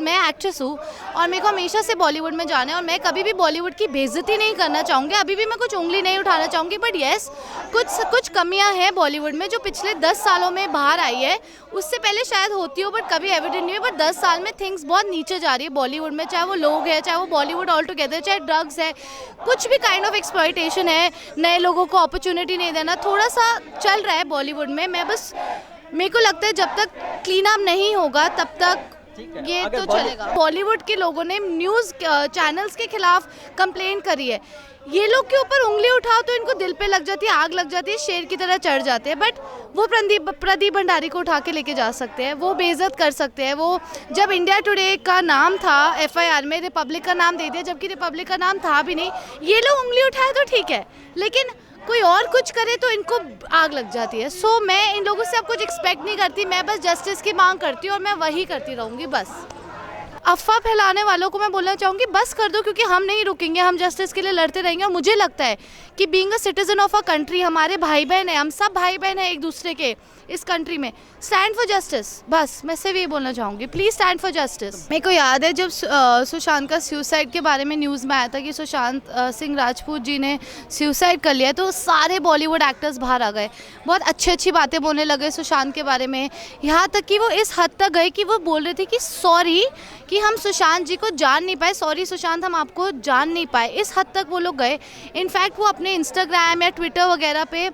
मैं एक्ट्रेस हूँ और मेरे को हमेशा से बॉलीवुड में जाना है और मैं कभी भी बॉलीवुड की बेइज्जती नहीं करना चाहूँगी, अभी भी मैं कुछ उंगली नहीं उठाना चाहूँगी। बट येस, कुछ कमियाँ हैं बॉलीवुड में जो पिछले 10 सालों में बाहर आई है। उससे पहले शायद होती हो बट कभी एविडेंट नहीं हुई। बट 10 साल में थिंग्स बहुत नीचे जा रही है बॉलीवुड में, चाहे वो लोग हैं, चाहे वो बॉलीवुड ऑल टुगेदर, चाहे ड्रग्स है, कुछ भी काइंड ऑफ एक्सप्लॉयटेशन है, नए लोगों को अपॉर्चुनिटी नहीं देना, थोड़ा सा चल रहा है बॉलीवुड में। मेरे को लगता है जब तक क्लीन अप नहीं होगा तब तक ये तो चलेगा। बॉलीवुड के लोगों ने न्यूज़ चैनल्स के खिलाफ कंप्लेंट करी है। ये लोग के ऊपर उंगली उठाओ तो इनको दिल पे लग जाती है, आग लग जाती है, शेर की तरह चढ़ जाते हैं। बट वो प्रदीप भंडारी को उठा के लेके जा सकते हैं, वो बेइज्जत कर सकते हैं। वो जब इंडिया टुडे का नाम था FIR में, रिपब्लिक का नाम दे दिया जबकि रिपब्लिक का नाम था भी नहीं। ये लोग उंगली उठाए तो ठीक है, लेकिन कोई और कुछ करे तो इनको आग लग जाती है। सो मैं इन लोगों से अब कुछ एक्सपेक्ट नहीं करती, मैं बस जस्टिस की मांग करती हूँ और मैं वही करती रहूँगी बस। अफवाह फैलाने वालों को मैं बोलना चाहूँगी बस कर दो, क्योंकि हम नहीं रुकेंगे, हम जस्टिस के लिए लड़ते रहेंगे। और मुझे लगता है कि being a citizen of a country, हमारे भाई बहन हैं, हम सब भाई बहन हैं एक दूसरे के इस कंट्री में। स्टैंड फॉर जस्टिस, बस मैं सिर्फ ये बोलना चाहूँगी, प्लीज़ स्टैंड फॉर जस्टिस। मेरे को याद है जब सुशांत का सुसाइड के बारे में न्यूज़ में आया था कि सुशांत सिंह राजपूत जी ने सुसाइड कर लिया, तो सारे बॉलीवुड एक्टर्स बाहर आ गए, बहुत अच्छी बातें बोलने लगे सुशांत के बारे में। यहाँ तक कि वो इस हद तक गए कि वो बोल रहे थे कि सॉरी कि हम सुशांत जी को जान नहीं पाए, सॉरी सुशांत हम आपको जान नहीं पाए, इस हद तक वो लोग गए। इनफैक्ट वो अपने इंस्टाग्राम या ट्विटर वगैरह पे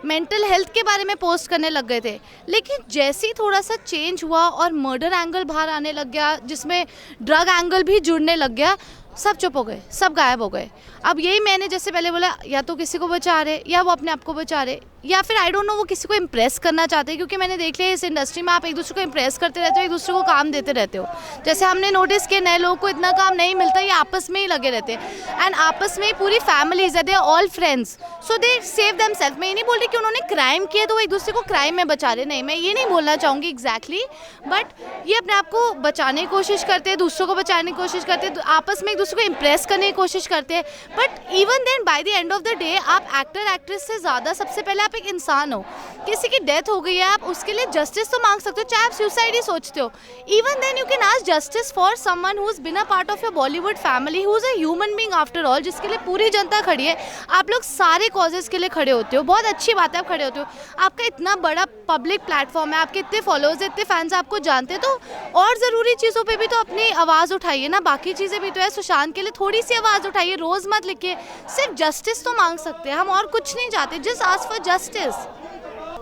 मेंटल हेल्थ के बारे में पोस्ट करने लग गए थे। लेकिन जैसे ही थोड़ा सा चेंज हुआ और मर्डर एंगल बाहर आने लग गया, जिसमें ड्रग एंगल भी जुड़ने लग गया, सब चुप हो गए, सब गायब हो गए। अब यही मैंने जैसे पहले बोला, या तो किसी को बचा रहे या वो अपने आप को बचा रहे, या फिर आई डोंट नो वो किसी को इम्प्रेस करना चाहते हैं। क्योंकि मैंने देख लिया इस इंडस्ट्री में आप एक दूसरे को इम्प्रेस करते रहते हो, एक दूसरे को काम देते रहते हो। जैसे हमने नोटिस किया नए लोगों को इतना काम नहीं मिलता, ये आपस में ही लगे रहते हैं। एंड आपस में पूरी फैमिलीज है, they are all friends, so they save themselves. मैं ये नहीं बोल रही कि उन्होंने क्राइम किया तो वो एक दूसरे को क्राइम में बचा रहे, नहीं, मैं ये नहीं बोलना चाहूँगी एग्जैक्टली। बट ये अपने आप को बचाने की कोशिश करते हैं, दूसरों को बचाने की कोशिश करते हैं, आपस में एक दूसरे को इम्प्रेस करने की कोशिश करते हैं। But even then by the end of the day आप एक्टर एक्ट्रेस से ज़्यादा सबसे पहले आप एक इंसान हो। किसी की डेथ हो गई है, आप उसके लिए जस्टिस तो मांग सकते हो, चाहे आप सुसाइड ही सोचते हो। Even then you can ask justice for someone who is been a part of your Bollywood family, who is a human being after all, जिसके लिए पूरी जनता खड़ी है। आप लोग सारे कॉजेज के लिए खड़े होते हो, बहुत अच्छी बात है आप खड़े होते हो। आपका इतना बड़ा पब्लिक प्लेटफॉर्म है, आपके इतने फॉलोअर्स, इतने फैंस आपको जानते हैं, तो और ज़रूरी चीज़ों पर भी तो अपनी आवाज़ उठाइए ना। बाकी चीज़ें भी तो है, सुशांत के लिए थोड़ी सी आवाज़ उठाइए, रोज़ मत लिखिए, सिर्फ जस्टिस तो मांग सकते हैं हम, और कुछ नहीं चाहते, जस्ट आस्क फॉर जस्टिस।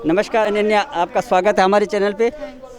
नमस्कार अनन्या, आपका स्वागत है हमारे चैनल पे।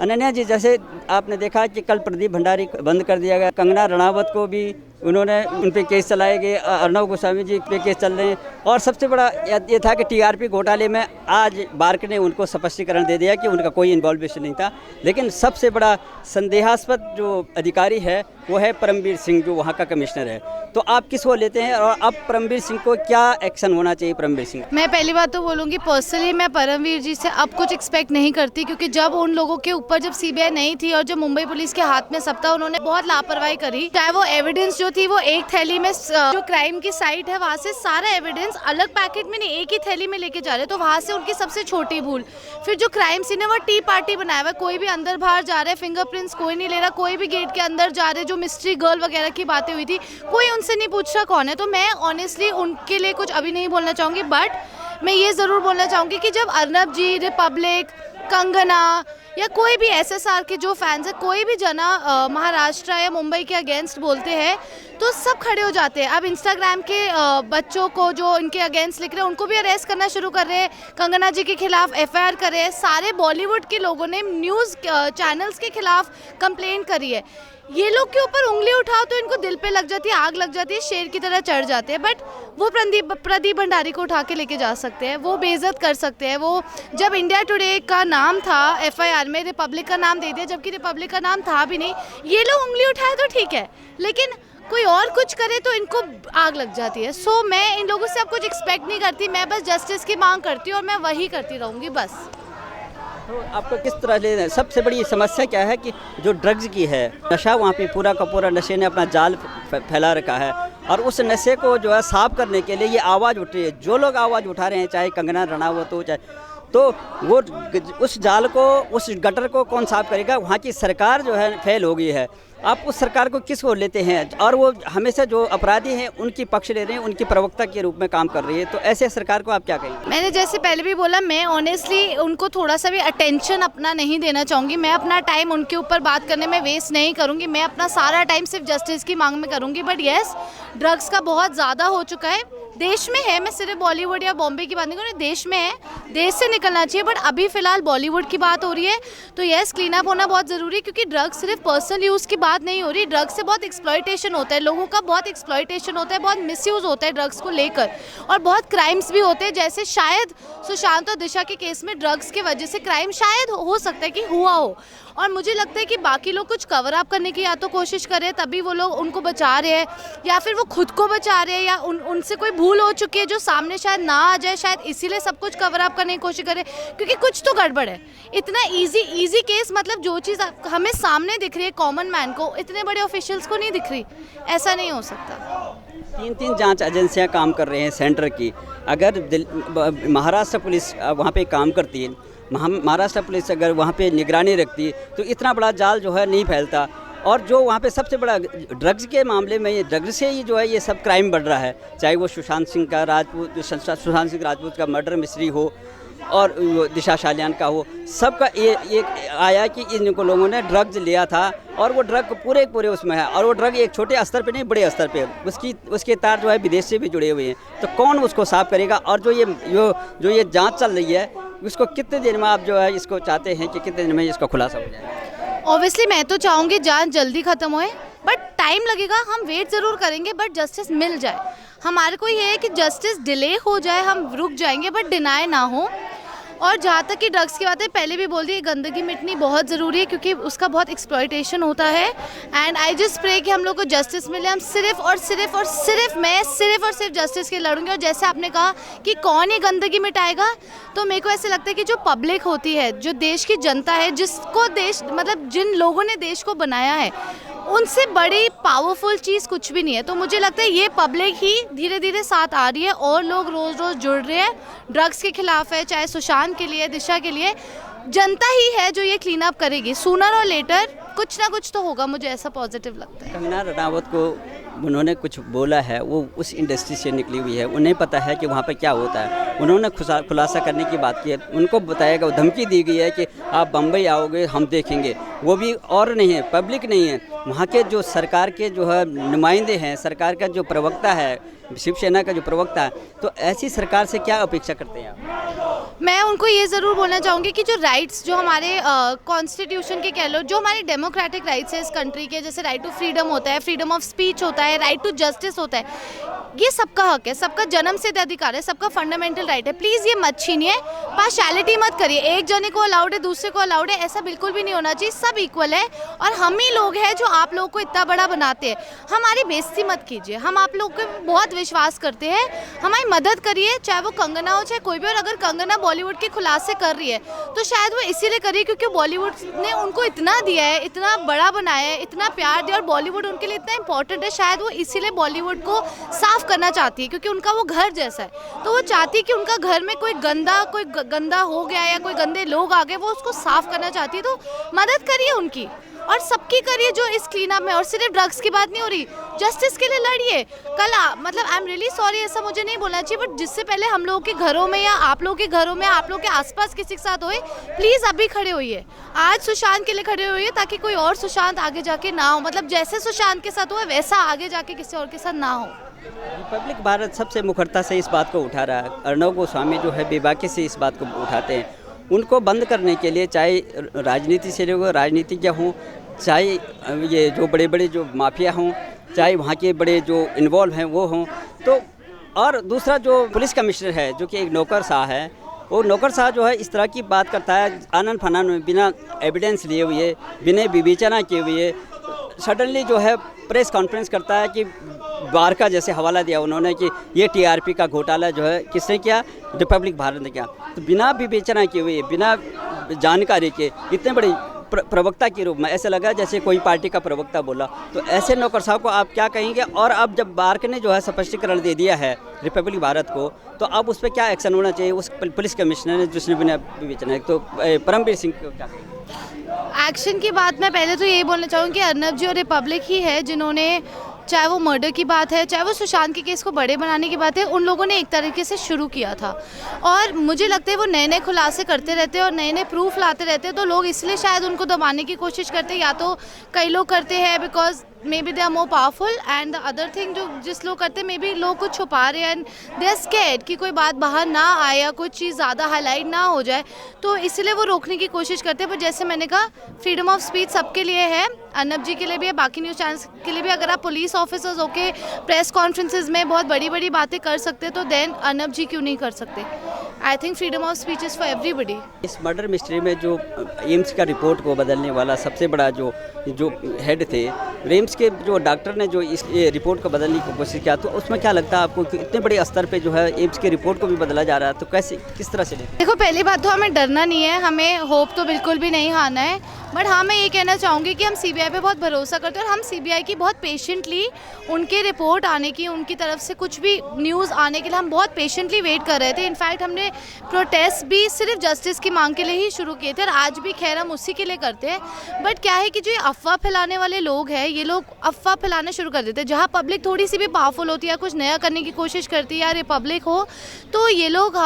अनन्या जी, जैसे आपने देखा कि कल प्रदीप भंडारी को बंद कर दिया गया, कंगना रणावत को भी उन्होंने उन पे केस चलाए गए, अर्नब गोस्वामी जी पे केस चल रहे हैं, और सबसे बड़ा ये था कि TRP घोटाले में आज बार्क ने उनको स्पष्टीकरण दे दिया कि उनका कोई इन्वॉल्वेशन नहीं था। लेकिन सबसे बड़ा संदेहास्पद जो अधिकारी है वो है परमवीर सिंह, जो वहाँ का कमिश्नर है। तो आप किसको लेते हैं और अब परमवीर सिंह को क्या एक्शन होना चाहिए? परमवीर सिंह, मैं पहली बात तो बोलूँगी पर्सनली मैं परमवीर जी से अब कुछ एक्सपेक्ट नहीं करती, क्योंकि जब उन लोगों के ऊपर जब CBI नहीं थी और जब मुंबई पुलिस के हाथ में सब था, उन्होंने बहुत लापरवाही करी। चाहे वो एविडेंस जो थी वो एक थैली में, जो क्राइम की साइट है वहाँ से सारा एविडेंस अलग पैकेट में नहीं एक ही थैली में लेके जा रहे, तो वहाँ से उनकी सबसे छोटी भूल। फिर जो क्राइम सीन है वो टी पार्टी बनाया हुआ है, कोई भी अंदर बाहर जा रहा है, फिंगरप्रिंट्स कोई नहीं ले रहा, कोई भी गेट के अंदर जा रहे, जो मिस्ट्री गर्ल वगैरह की बातें हुई थी कोई उनसे नहीं पूछ रहा कौन है। तो मैं ऑनेस्टली उनके लिए कुछ अभी नहीं बोलना चाहूँगी, बट मैं ये ज़रूर बोलना चाहूँगी कि जब अर्नब जी, रिपब्लिक, कंगना या कोई भी SSR के जो फैंस है, कोई भी जना महाराष्ट्र या मुंबई के अगेंस्ट बोलते हैं तो सब खड़े हो जाते हैं। अब इंस्टाग्राम के बच्चों को जो इनके अगेंस्ट लिख रहे हैं उनको भी अरेस्ट करना शुरू कर रहे हैं, कंगना जी के खिलाफ FIR कर रहे हैं, सारे बॉलीवुड के लोगों ने न्यूज़ चैनल्स के खिलाफ कंप्लेंट करी है। ये लोग के ऊपर उंगली उठाओ तो इनको दिल पे लग जाती है, आग लग जाती है, शेर की तरह चढ़ जाते हैं। बट वो प्रदीप भंडारी को उठा के लेके जा सकते हैं, वो बेइज्जत कर सकते हैं। वो जब इंडिया टुडे का नाम था FIR में, रिपब्लिक का नाम दे दिया जबकि रिपब्लिक का नाम था भी नहीं। ये लोग उंगली उठाए तो ठीक है, लेकिन कोई और कुछ करे तो इनको आग लग जाती है। सो मैं इन लोगों से अब कुछ एक्सपेक्ट नहीं करती, मैं बस जस्टिस की मांग करती हूँ और मैं वही करती रहूँगी बस। तो आपको किस तरह ले, सबसे बड़ी समस्या क्या है कि जो ड्रग्स की है, नशा वहाँ पे पूरा का पूरा नशे ने अपना जाल फैला रखा है, और उस नशे को जो है साफ करने के लिए ये आवाज़ उठ रही है। जो लोग आवाज़ उठा रहे हैं, चाहे कंगना रणावत हो, चाहे तो वो उस जाल को, उस गटर को कौन साफ करेगा? वहाँ की सरकार जो है फेल हो गई है। आप उस सरकार को किस ओर लेते हैं? और वो हमेशा जो अपराधी हैं उनकी पक्ष ले रहे हैं, उनकी प्रवक्ता के रूप में काम कर रही है। तो ऐसे सरकार को आप क्या कहेंगे? मैंने जैसे पहले भी बोला, मैं ऑनेस्टली उनको थोड़ा सा भी अटेंशन अपना नहीं देना चाहूँगी। मैं अपना टाइम उनके ऊपर बात करने में वेस्ट नहीं करूँगी। मैं अपना सारा टाइम सिर्फ जस्टिस की मांग में करूँगी। बट येस, ड्रग्स का बहुत ज़्यादा हो चुका है, देश में है। मैं सिर्फ बॉलीवुड या बॉम्बे की बात नहीं कर रही, देश में है, देश से निकलना चाहिए। बट अभी फ़िलहाल बॉलीवुड की बात हो रही है, तो येस, क्लीन अप होना बहुत ज़रूरी है। क्योंकि ड्रग्स सिर्फ पर्सनल यूज़ की बात नहीं हो रही, ड्रग्स से बहुत एक्सप्लॉयटेशन होता है, लोगों का बहुत एक्सप्लॉयटेशन होता है, बहुत मिसयूज़ होता है ड्रग्स को लेकर, और बहुत क्राइम्स भी होते हैं। जैसे शायद सुशांत और दिशा के केस में ड्रग्स की वजह से क्राइम शायद हो सकता है कि हुआ हो। और मुझे लगता है कि बाकी लोग कुछ कवर अप करने की या तो कोशिश कर रहे हैं, तभी वो लोग उनको बचा रहे हैं, या फिर वो खुद को बचा रहे हैं, या उनसे कोई भूल हो चुकी है जो सामने शायद ना आ जाए, शायद इसीलिए सब कुछ कवर अप करने की कोशिश कर रहे हैं। क्योंकि कुछ तो गड़बड़ है। इतना इजी केस, मतलब जो चीज़ हमें सामने दिख रही है कॉमन मैन को, इतने बड़े ऑफिशियल्स को नहीं दिख रही। ऐसा नहीं हो सकता। 3 जांच एजेंसियां काम कर रहे हैं सेंटर की। अगर महाराष्ट्र पुलिस वहाँ पे काम करती है, महाराष्ट्र पुलिस अगर वहाँ पे निगरानी रखती तो इतना बड़ा जाल जो है नहीं फैलता। और जो वहाँ पे सबसे बड़ा ड्रग्स के मामले में, ये ड्रग्स से ही जो है ये सब क्राइम बढ़ रहा है। चाहे वो सुशांत सिंह राजपूत का मर्डर मिस्ट्री हो और दिशा सालियान का हो, सबका ये आया कि इन लोगों ने ड्रग्स लिया था और वो ड्रग पूरे उसमें है। और वो ड्रग एक छोटे स्तर पे नहीं, बड़े स्तर पे उसके तार जो है विदेश से भी जुड़े हुए हैं। तो कौन उसको साफ करेगा? और जो ये जांच चल रही है, उसको कितने दिन में आप जो है इसको चाहते हैं कि कितने दिन में इसका खुलासा हो जाए? ऑब्वियसली मैं तो चाहूँगी जांच जल्दी ख़त्म होए, बट टाइम लगेगा। हम वेट ज़रूर करेंगे, बट जस्टिस मिल जाए। हमारे को ये है कि जस्टिस डिले हो जाए, हम रुक जाएंगे, बट डिनाई ना हो। और जहाँ तक कि ड्रग्स की बात है, पहले भी बोल दी, गंदगी मिटनी बहुत ज़रूरी है, क्योंकि उसका बहुत एक्सप्लॉयटेशन होता है। एंड आई जस्ट प्रे कि हम लोग को जस्टिस मिले। हम सिर्फ और सिर्फ जस्टिस के लड़ूंगे। और जैसे आपने कहा कि कौन ये गंदगी मिटाएगा, तो मेरे को ऐसे लगता है कि जो पब्लिक होती है, जो देश की जनता है, जिसको देश, मतलब जिन लोगों ने देश को बनाया है, उनसे बड़ी पावरफुल चीज़ कुछ भी नहीं है। तो मुझे लगता है ये पब्लिक ही धीरे धीरे साथ आ रही है, और लोग रोज़ रोज़ जुड़ रहे हैं। ड्रग्स के खिलाफ है, चाहे सुशांत के लिए, दिशा के लिए। जनता ही है जो ये क्लीन अप करेगी। सूनर और लेटर कुछ ना कुछ तो होगा, मुझे ऐसा पॉजिटिव लगता है। कंगना रनावत को उन्होंने कुछ बोला है, वो उस इंडस्ट्री से निकली हुई है, उन्हें पता है कि वहाँ पर क्या होता है। उन्होंने खुलासा करने की बात की है। उनको बताया गया, धमकी दी गई है कि आप बम्बई आओगे, हम देखेंगे। वो भी और नहीं है, पब्लिक नहीं है, वहाँ के जो सरकार के जो है नुमाइंदे हैं, सरकार का जो प्रवक्ता है, शिवसेना का जो प्रवक्ता है। तो ऐसी सरकार से क्या अपेक्षा करते हैं आप? मैं उनको ये ज़रूर बोलना चाहूँगी कि जो राइट्स, जो हमारे कॉन्स्टिट्यूशन के कह लो, जो हमारे डेमोक्रेटिक राइट्स है इस कंट्री के, जैसे राइट टू फ्रीडम होता है, फ्रीडम ऑफ स्पीच होता है, राइट टू जस्टिस होता है, ये सबका हक है, सबका जन्म सिद्ध अधिकार है, सबका फंडामेंटल राइट है। प्लीज़ ये मत छीनिए, पार्शियलिटी मत करिए। एक जने को अलाउड है, दूसरे को अलाउड है, ऐसा बिल्कुल भी नहीं होना चाहिए। सब इक्वल है, और हम ही लोग हैं जो आप लोगों को इतना बड़ा बनाते हैं। हमारी बेइज्जती मत कीजिए। हम आप लोग को बहुत विश्वास करते हैं, हमारी मदद करिए, चाहे वो कंगना हो, चाहे कोई भी। और अगर कंगना बॉलीवुड के खुलासे कर रही है, तो शायद वो इसीलिए कर रही है क्योंकि बॉलीवुड ने उनको इतना दिया है, इतना बड़ा बनाया है, इतना प्यार दिया, और बॉलीवुड उनके लिए इतना इंपॉर्टेंट है। शायद वो इसीलिए बॉलीवुड को साफ करना चाहती है, क्योंकि उनका वो घर जैसा है। तो वो चाहती है कि उनका घर में कोई गंदा हो गया या कोई गंदे लोग आ गए, वो उसको साफ करना चाहती है। तो मदद करिए उनकी, और सबकी करिए जो इस क्लीन अप में। और सिर्फ ड्रग्स की बात नहीं हो रही, जस्टिस के लिए लड़िए। कल मतलब आई एम रियली सॉरी, ऐसा मुझे नहीं बोलना चाहिए, बट जिससे पहले हम लोगों के घरों में, या आप लोगों के घरों में, आप लोगों के आसपास किसी के साथ होए, प्लीज़ अभी खड़े होइए। आज सुशांत के लिए खड़े होइए, ताकि कोई और सुशांत आगे जाके ना हो। मतलब जैसे सुशांत के साथ हुआ, वैसा आगे जाके किसी और के साथ ना हो। रिपब्लिक भारत सबसे मुखरता से इस बात को उठा रहा है। अर्णव गोस्वामी जो है बेबाकी से इस बात को उठाते हैं। उनको बंद करने के लिए चाहे राजनीति से लोग, राजनीतिज्ञ हों, चाहे ये जो बड़े बड़े जो माफिया हों, चाहे वहाँ के बड़े जो इन्वॉल्व हैं वो हों। तो और दूसरा जो पुलिस कमिश्नर है, जो कि एक नौकरशाह है, वो नौकरशाह जो है इस तरह की बात करता है आनन फानन में, बिना एविडेंस लिए हुए, बिना विवेचना किए हुए, सडनली जो है प्रेस कॉन्फ्रेंस करता है कि बार का जैसे हवाला दिया उन्होंने कि ये टीआरपी का घोटाला जो है किसने किया, रिपब्लिक भारत ने किया। तो बिना विवेचना किए हुए, बिना जानकारी के इतने बड़े प्रवक्ता के रूप में ऐसा लगा जैसे कोई पार्टी का प्रवक्ता बोला। तो ऐसे नौकरशाह को आप क्या कहेंगे? और अब जब बार्क ने जो है स्पष्टीकरण दे दिया है रिपब्लिक भारत को, तो अब उस पर क्या एक्शन होना चाहिए? उस पुलिस कमिश्नर ने जिसने बिना विवेचना, तो परमवीर सिंह को क्या कहेंगे? एक्शन की बात मैं पहले तो यही बोलना चाहूँगी कि अर्नब जी और रिपब्लिक ही है जिन्होंने, चाहे वो मर्डर की बात है, चाहे वो सुशांत के केस को बड़े बनाने की बात है, उन लोगों ने एक तरीके से शुरू किया था। और मुझे लगता है वो नए नए खुलासे करते रहते हैं और नए नए प्रूफ लाते रहते हैं, तो लोग इसलिए शायद उनको दबाने की कोशिश करते हैं। या तो कई लोग करते हैं because maybe they are more powerful, and the other thing जो जिस लोग करते हैं मे बी लोग कुछ छुपा रहे हैं एंड दे आर स्कैर्ड कि कोई बात बाहर ना आए या कुछ चीज़ ज़्यादा हाईलाइट ना हो जाए, तो इसलिए वो रोकने की कोशिश करते हैं। पर जैसे मैंने कहा, फ्रीडम ऑफ स्पीच सबके लिए है, अर्नब जी के लिए भी है, बाकी न्यूज़ चैनल्स के लिए भी। अगर आप पुलिस ऑफिसर्स होके प्रेस कॉन्फ्रेंसेज में बहुत बड़ी बड़ी बातें कर सकते तो देन अर्नब जी क्यों नहीं कर सकते? I think freedom of speech is for everybody. इस मर्डर मिस्ट्री में जो एम्स का रिपोर्ट को बदलने वाला सबसे बड़ा जो हेड थे, एम्स के जो डॉक्टर ने जो इस रिपोर्ट को बदलने की कोशिश किया, तो उसमें क्या लगता है आपको कि इतने बड़े स्तर पे जो है एम्स के रिपोर्ट को भी बदला जा रहा है, तो कैसे, किस तरह से देखते? देखो, पहली बात तो हमें डरना नहीं है, हमें होप तो बिल्कुल भी नहीं हारना है। बट हाँ, मैं ये कहना चाहूँगी कि हम सीबीआई पे बहुत भरोसा करते हैं और हम सीबीआई की बहुत पेशेंटली उनके रिपोर्ट आने की, उनकी तरफ से कुछ भी न्यूज़ आने के लिए हम बहुत पेशेंटली वेट कर रहे थे। इनफैक्ट हमने प्रोटेस्ट भी सिर्फ जस्टिस की मांग के लिए ही शुरू किए थे और आज भी खैर हम उसी के लिए करते हैं। बट क्या है कि जो ये अफवाह फैलाने वाले लोग हैं, ये लोग अफवाह फैलाना शुरू कर देते हैं। जहाँ पब्लिक थोड़ी सी भी पावरफुल होती है या कुछ नया करने की कोशिश करती है या रिपब्लिक हो, तो ये लोग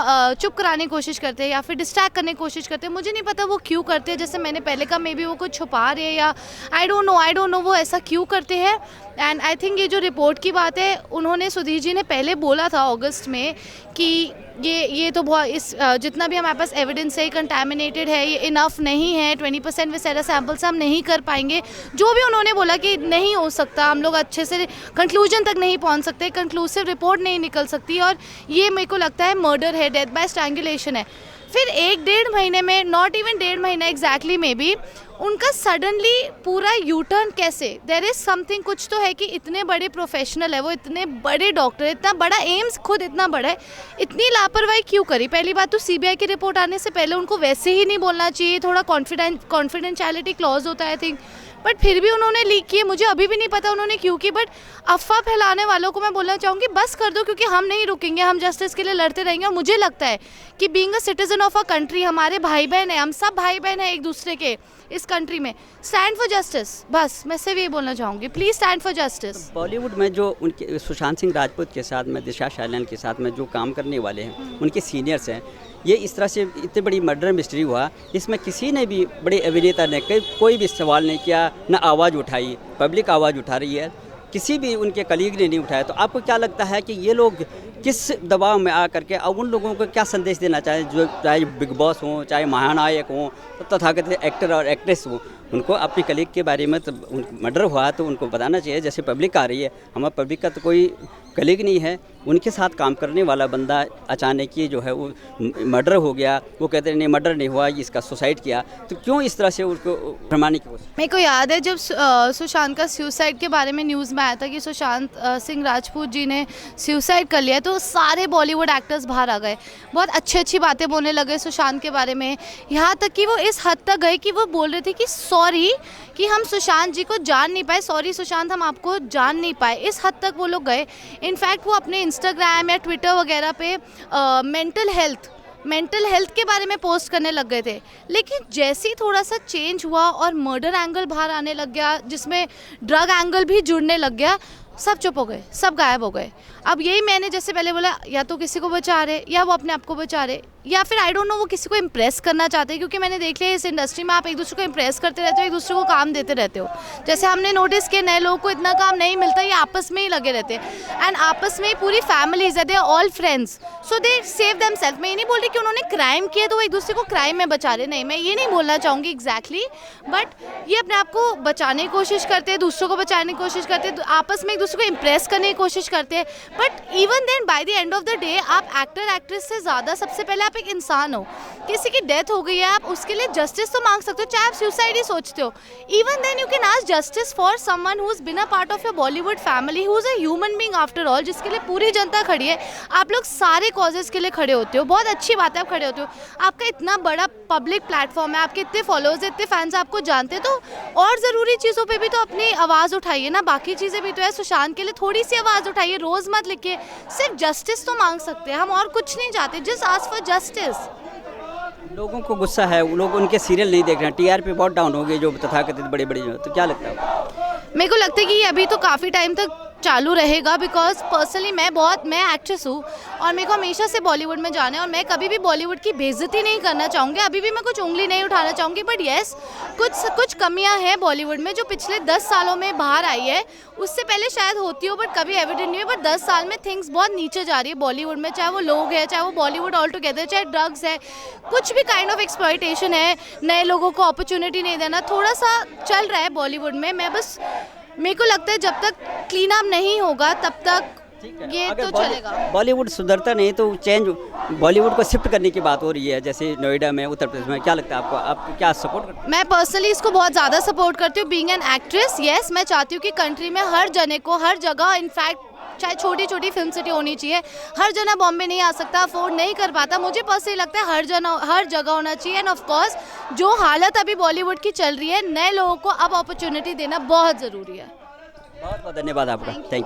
चुप कराने की कोशिश करते हैं या फिर डिस्ट्रैक्ट करने की कोशिश करते हैं। मुझे नहीं पता वो क्यों करते हैं, जैसे मैंने पहले कहा, मे बी वो कुछ छुपा रहे हैं या आई डोंट नो वो ऐसा क्यों करते हैं। एंड आई थिंक ये जो रिपोर्ट की बात है, उन्होंने, सुधीर जी ने पहले बोला था अगस्त में कि ये तो बहुत, इस जितना भी हमारे पास एविडेंस है कंटामिनेटेड है, ये इनफ नहीं है, 20% विसेरा सैंपल्स हम नहीं कर पाएंगे। जो भी उन्होंने बोला कि नहीं हो सकता, हम लोग अच्छे से कंक्लूजन तक नहीं पहुंच सकते, कंक्लूसिव रिपोर्ट नहीं निकल सकती, और ये मेरे को लगता है मर्डर है, डेथ बाय स्ट्रैंगुलेशन है। फिर 1-1.5 महीने में, नॉट इवन 1.5 महीना एग्जैक्टली में भी, उनका सडनली पूरा यू टर्न कैसे? देयर इज़ समथिंग, कुछ तो है कि इतने बड़े प्रोफेशनल है वो, इतने बड़े डॉक्टर, इतना बड़ा एम्स खुद इतना बड़ा है, इतनी लापरवाही क्यों करी? पहली बात तो सीबीआई की रिपोर्ट आने से पहले उनको वैसे ही नहीं बोलना चाहिए, थोड़ा कॉन्फिडेंशियलिटी क्लॉज होता है आई थिंक, बट फिर भी उन्होंने लीक किए। मुझे अभी भी नहीं पता उन्होंने क्यों की, बट अफवाह फैलाने वालों को मैं बोलना चाहूँगी बस कर दो, क्योंकि हम नहीं रुकेंगे, हम जस्टिस के लिए लड़ते रहेंगे। और मुझे लगता है कि being a citizen of a country, हमारे भाई बहन हैं, हम सब भाई बहन हैं एक दूसरे के इस कंट्री में, स्टैंड फॉर जस्टिस। बस मैं सिर्फ ये बोलना चाहूँगी, please stand for justice. Bollywood में जो उनके सुशांत सिंह राजपूत के साथ में, दिशा सालियान के साथ में जो काम करने वाले हैं, उनके सीनियर्स हैं, ये इस तरह से इतनी बड़ी मर्डर मिस्ट्री हुआ, इसमें किसी ने भी, बड़े अभिनेता ने कोई भी सवाल नहीं किया, न आवाज़ उठाई। पब्लिक आवाज़ उठा रही है, किसी भी उनके कलीग ने नहीं उठाया। तो आपको क्या लगता है कि ये लोग किस दबाव में आ करके अब उन लोगों को क्या संदेश देना चाहे, जो चाहे बिग बॉस हों, चाहे महानायक हों, तथाकथित एक्टर और एक्ट्रेस हों, उनको अपने कलीग के बारे में, तो मर्डर हुआ तो उनको बताना चाहिए। जैसे पब्लिक आ रही है, हमारे पब्लिक का तो कोई कलीग नहीं है, उनके साथ काम करने वाला बंदा अचानक ही जो है वो मर्डर हो गया, वो कहते हैं नहीं मर्डर नहीं हुआ, इसका सुसाइड किया, तो क्यों इस तरह से उसको भरमाने की कोशिश? मेरे को याद है जब सुशांत का सुसाइड के बारे में न्यूज़ में आया था कि सुशांत सिंह राजपूत जी ने सुसाइड कर लिया, तो सारे बॉलीवुड एक्टर्स बाहर आ गए, बहुत अच्छी बातें बोलने लगे सुशांत के बारे में। यहाँ तक कि वो इस हद तक गए कि वो बोल रहे थे कि सॉरी कि हम सुशांत जी को जान नहीं पाए, सॉरी सुशांत हम आपको जान नहीं पाए, इस हद तक वो लोग गए। इनफैक्ट वो अपने इंस्टाग्राम या ट्विटर वगैरह पे मेंटल हेल्थ के बारे में पोस्ट करने लग गए थे। लेकिन जैसे ही थोड़ा सा चेंज हुआ और मर्डर एंगल बाहर आने लग गया, जिसमें ड्रग एंगल भी जुड़ने लग गया, सब चुप हो गए, सब गायब हो गए। अब यही मैंने जैसे पहले बोला, या तो किसी को बचा रहे या वो अपने आप को बचा रहे, या फिर आई डोंट नो वो किसी को इम्प्रेस करना चाहते हैं, क्योंकि मैंने देख लिया इस इंडस्ट्री में आप एक दूसरे को इम्प्रेस करते रहते हो, एक दूसरे को काम देते रहते हो। जैसे हमने नोटिस किया नए लोगों को इतना काम नहीं मिलता, ये आपस में ही लगे रहते हैं, एंड आपस में पूरी फैमिलीज है, they are all friends, so they save themselves. मैं ये नहीं बोल रही कि उन्होंने क्राइम किया तो वो एक दूसरे को क्राइम में बचा रहे, नहीं, मैं ये नहीं बोलना चाहूँगी एग्जैक्टली, बट ये अपने आप को बचाने की कोशिश करते हैं, दूसरों को बचाने की कोशिश करते हैं, आपस में एक दूसरे को इम्प्रेस करने की कोशिश करते हैं। But even then by the end of the day आप एक्टर एक्ट्रेस से ज़्यादा सबसे पहले आप आप एक इंसान हो, किसी की डेथ हो गई है, आप उसके लिए जस्टिस तो मांग सकते हो, चाहे आप सुसाइड ही सोचते हो, even then you can ask justice for someone who is been a part of your Bollywood family, who is a human being after all, जिसके लिए पूरी जनता खड़ी है। आप लोग सारे कॉजेज़ के लिए खड़े होते हो, बहुत अच्छी बात है, आप खड़े होते हो, आपका इतना बड़ा पब्लिक प्लेटफॉर्म है, आपके इतने फॉलोअर्स, इतने फैंस आपको जानते हैं, तो और ज़रूरी चीज़ों पे भी तो अपनी आवाज़ उठाइए ना, बाकी चीज़ें भी तो है। सुशांत के लिए थोड़ी सी आवाज़ उठाइए, रोज़ मत लिखिए, सिर्फ जस्टिस तो मांग सकते हैं हम, और कुछ नहीं चाहते, जस्ट आस्क फॉर जस्टिस। लोगों को गुस्सा है, वो लोग उनके सीरियल नहीं देख रहे हैं, टीआरपी बहुत डाउन हो गई जो तथाकथित बड़े बड़े जो, तो क्या लगता है आपको? मेरे को लगता है कि ये अभी तो काफ़ी टाइम तक चालू रहेगा, बिकॉज पर्सनली मैं एक्ट्रेस हूँ और मेरे को हमेशा से बॉलीवुड में जाना है, और मैं कभी भी बॉलीवुड की बेइज्जती नहीं करना चाहूँगी, अभी भी मैं कुछ उंगली नहीं उठाना चाहूँगी, बट येस कुछ कमियां हैं बॉलीवुड में जो पिछले 10 सालों में बाहर आई है, उससे पहले शायद होती हो बट कभी एविडेंट नहीं है, बट 10 साल में थिंग्स बहुत नीचे जा रही है बॉलीवुड में, चाहे वो लोग हैं, चाहे वो बॉलीवुड ऑल टुगेदर, चाहे ड्रग्स है, कुछ भी काइंड ऑफ एक्सप्लॉयटेशन है, नए लोगों को अपॉर्चुनिटी नहीं देना, थोड़ा सा चल रहा है बॉलीवुड में। मेरे को लगता है जब तक क्लीन अप नहीं होगा तब तक ये तो चलेगा। बॉलीवुड सुधरता नहीं तो चेंज, बॉलीवुड को शिफ्ट करने की बात हो रही है, जैसे नोएडा में, उत्तर प्रदेश में, क्या लगता है आपको? आप क्या सपोर्ट करते हैं? मैं पर्सनली इसको बहुत ज़्यादा सपोर्ट करती हूँ, बीइंग एन एक्ट्रेस। येस, मैं चाहती हूँ कि कंट्री में हर जने को, हर जगह, इनफैक्ट चाहे छोटी छोटी फिल्म सिटी होनी चाहिए, हर जना बॉम्बे नहीं आ सकता, अफोर्ड नहीं कर पाता, मुझे पर्सनली लगता है हर जगह होना चाहिए। एंड ऑफ कोर्स जो हालत अभी बॉलीवुड की चल रही है, नए लोगों को अब अपॉर्चुनिटी देना बहुत ज़रूरी है। बहुत बहुत धन्यवाद आपका, थैंक यू।